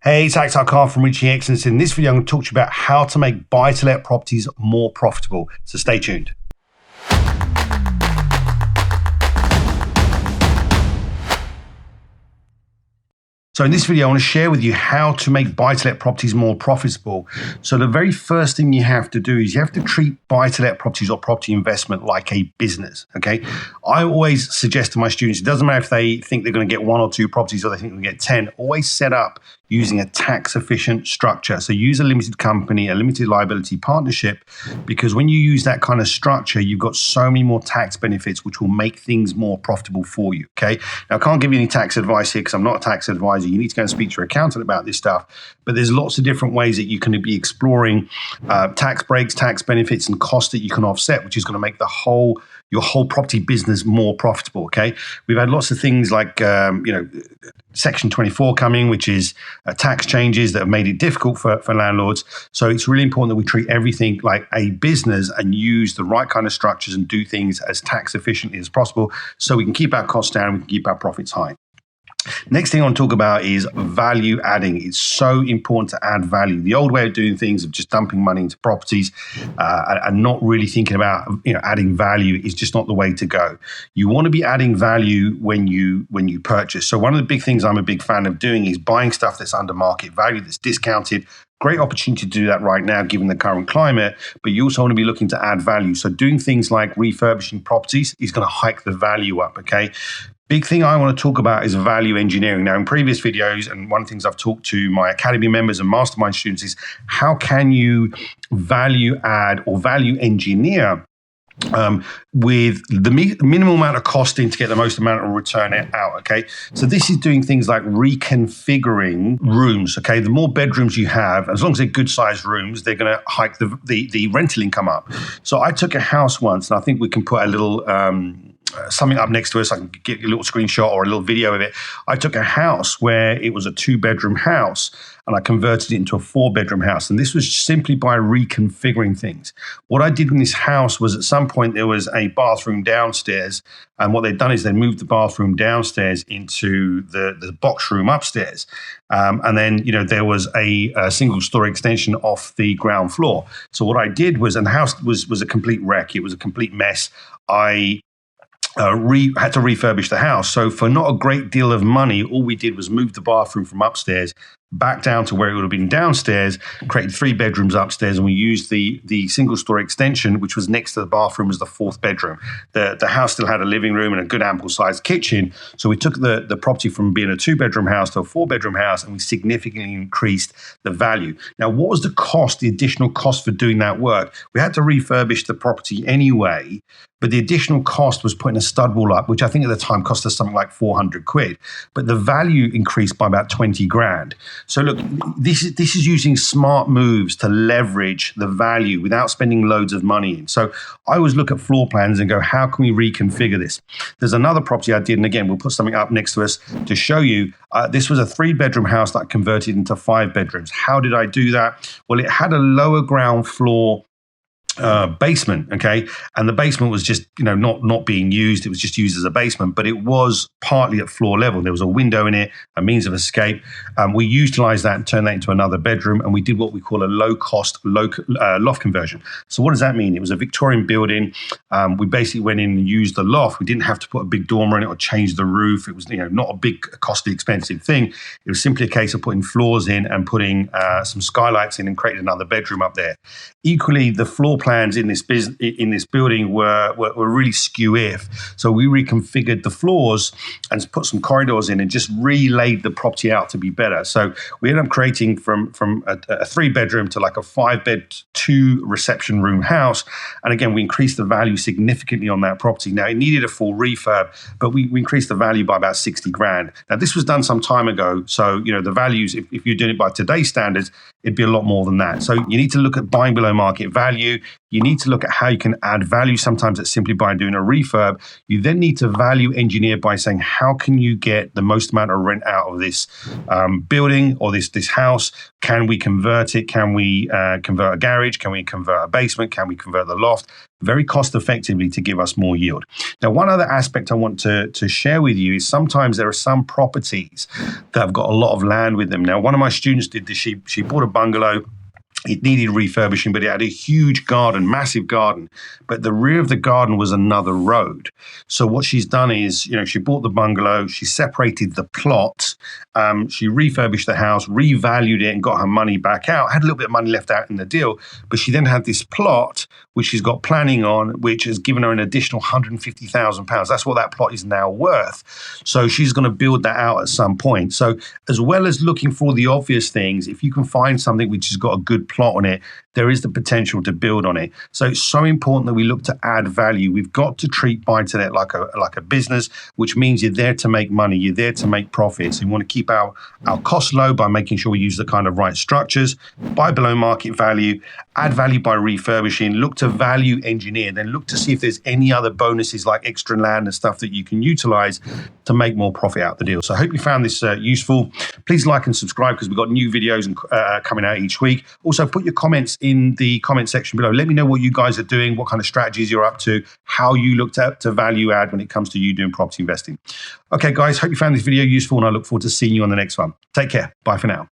Hey, it's Akhtar Khan from Reaching Excellence. In this video, I'm going to talk to you about how to make buy-to-let properties more profitable. So stay tuned. So in this video, I want to share with you how to make buy-to-let properties more profitable. So the very first thing you have to do is you have to treat buy-to-let properties or property investment like a business, okay? I always suggest to my students, it doesn't matter if they think they're going to get 1 or 2 properties or they think they're going to get 10, always set up using a tax-efficient structure. So use a limited company, a limited liability partnership, because when you use that kind of structure, you've got so many more tax benefits, which will make things more profitable for you, okay? Now, I can't give you any tax advice here because I'm not a tax advisor. You need to go and speak to your accountant about this stuff. But there's lots of different ways that you can be exploring tax breaks, tax benefits, and costs that you can offset, which is going to make your whole property business more profitable, okay? We've had lots of things like, Section 24 coming, which is tax changes that have made it difficult for landlords. So it's really important that we treat everything like a business and use the right kind of structures and do things as tax efficiently as possible so we can keep our costs down and we can keep our profits high. Next thing I want to talk about is value adding. It's so important to add value. The old way of doing things of just dumping money into properties and not really thinking about adding value is just not the way to go. You want to be adding value when you purchase. So one of the big things I'm a big fan of doing is buying stuff that's under market value, that's discounted. Great opportunity to do that right now, given the current climate, but you also want to be looking to add value. So doing things like refurbishing properties is going to hike the value up, okay? Big thing I want to talk about is value engineering. Now, in previous videos, and one of the things I've talked to my academy members and mastermind students is how can value add or value engineer with the minimal amount of costing to get the most amount of return out, okay? So this is doing things like reconfiguring rooms, okay? The more bedrooms you have, as long as they're good-sized rooms, they're going to hike the rental income up. So I took a house once, and I think we can put a little something up next to us. I can get a little screenshot or a little video of it. I took a house where it was a 2-bedroom house and I converted it into a 4-bedroom house. And this was simply by reconfiguring things. What I did in this house was at some point there was a bathroom downstairs. And what they'd done is they moved the bathroom downstairs into the box room upstairs. And then, there was a single-story extension off the ground floor. So what I did was, and the house was a complete wreck. It was a complete mess. I had to refurbish the house. So for not a great deal of money, all we did was move the bathroom from upstairs back down to where it would have been downstairs, created 3 bedrooms upstairs, and we used the single-story extension, which was next to the bathroom, as the 4th bedroom. The house still had a living room and a good ample-sized kitchen, so we took the property from being a 2-bedroom house to a 4-bedroom house, and we significantly increased the value. Now, what was the additional cost for doing that work? We had to refurbish the property anyway, but the additional cost was putting a stud wall up, which I think at the time cost us something like 400 quid. But the value increased by about 20 grand. So look, this is using smart moves to leverage the value without spending loads of money in. So I always look at floor plans and go, how can we reconfigure this? There's another property I did, and again, we'll put something up next to us to show you. This was a 3-bedroom house that I converted into 5 bedrooms. How did I do that? Well, it had a lower ground floor basement, okay, and the basement was just not being used. It was just used as a basement, but it was partly at floor level. There was a window in it, a means of escape. We utilized that and turned that into another bedroom, and we did what we call a low-cost loft conversion. So what does that mean? It was a Victorian building. We basically went in and used the loft. We didn't have to put a big dormer in it or change the roof. It was not a big, costly, expensive thing. It was simply a case of putting floors in and putting some skylights in and creating another bedroom up there. Equally, the floor plans in this building were really skew-if. So we reconfigured the floors and put some corridors in and just relaid the property out to be better. So we ended up creating from a 3-bedroom to like a 5-bed 2 reception room house. And again, we increased the value significantly on that property. Now, it needed a full refurb, but we increased the value by about 60 grand. Now, this was done some time ago. So, the values, if you're doing it by today's standards, it'd be a lot more than that. So you need to look at buying below market value. You need to look at how you can add value. Sometimes it's simply by doing a refurb. You then need to value engineer by saying, how can you get the most amount of rent out of this building or this house? Can we convert it? Can we convert a garage? Can we convert a basement? Can we convert the loft? Very cost effectively to give us more yield. Now, one other aspect I want to share with you is sometimes there are some properties that have got a lot of land with them. Now, one of my students did this. She bought a bungalow. It needed refurbishing, but it had a huge garden, massive garden. But the rear of the garden was another road. So what she's done is, she bought the bungalow, she separated the plot, she refurbished the house, revalued it and got her money back out. Had a little bit of money left out in the deal, but she then had this plot, which she's got planning on, which has given her an additional £150,000. That's what that plot is now worth. So she's going to build that out at some point. So as well as looking for the obvious things, if you can find something which has got a good plot on it, there is the potential to build on it. So it's so important that we look to add value. We've got to treat buy-to-let like a business, which means you're there to make money, you're there to make profits. We want to keep our costs low by making sure we use the kind of right structures, buy below market value, add value by refurbishing, look to value engineer, then look to see if there's any other bonuses like extra land and stuff that you can utilize to make more profit out the deal. So I hope you found this useful. Please like and subscribe because we've got new videos coming out each week. Also, put your comments in the comment section below. Let me know what you guys are doing, what kind of strategies you're up to, how you look to value add when it comes to you doing property investing. Okay, guys, hope you found this video useful and I look forward to seeing you on the next one. Take care. Bye for now.